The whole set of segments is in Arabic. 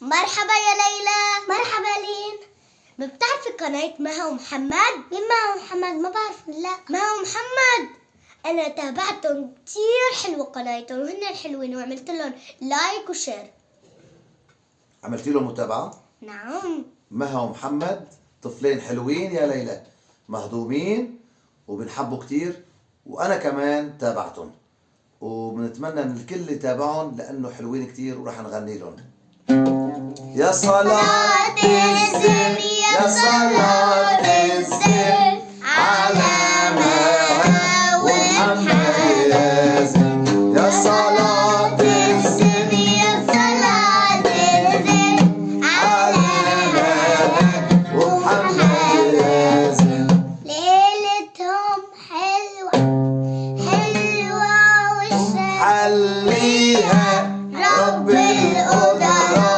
مرحبا يا ليلى. مرحبا لين. بتعرفي قناة مها ومحمد؟ مين مها ومحمد؟ ما بعرف. لا مها ومحمد أنا تابعتهم كتير حلوة قناتهم وهن الحلوين وعملت لهم لايك وشير. عملتي لهم متابعة؟ نعم. مها ومحمد طفلين حلوين يا ليلى، مهضومين وبنحبوا كتير، وأنا كمان تابعتهم، وبنتمنى من الكل يتابعهم لأنه حلوين كتير وراح نغني لهم. يا صلاة الزر يا صلاة الزر على مها ومحمد يا زين. يا صلاة الزر يا صلاة الزر على مها ومحمد يا زين. ليلتهم حلوة حلوة حليها رب القدرة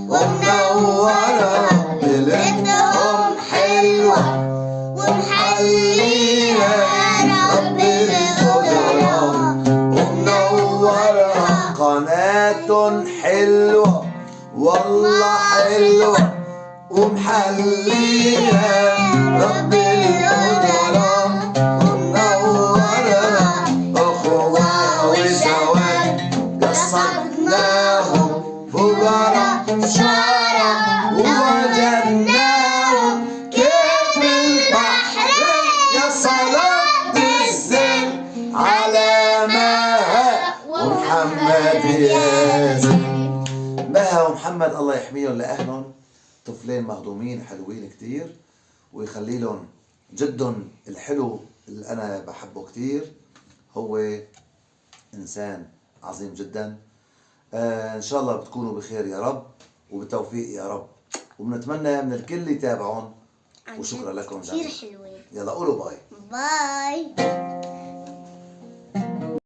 ومنورة، ليلتهم حلوة ومحليها رب القدرة ومنورة. قناة حلوة والله حلوة ومحليها رب القدرة ومنورة. أخوة وشوات قصدناهم فقراء شعراء ووجدناهم كيف البحرين. يا صلاة الزين على مها ومحمد يا زين. مها ومحمد الله يحميهم لأهلهم، طفلين مهضومين حلوين كتير، ويخلي لهم جدهم الحلو اللي أنا بحبه كتير، هو إنسان عظيم جدا. إن شاء الله بتكونوا بخير يا رب وبالتوفيق يا رب، وبنتمنى من الكل يتابعون. وشكرا لكم كتير جميعا. حلوين. يلا قولوا باي. باي.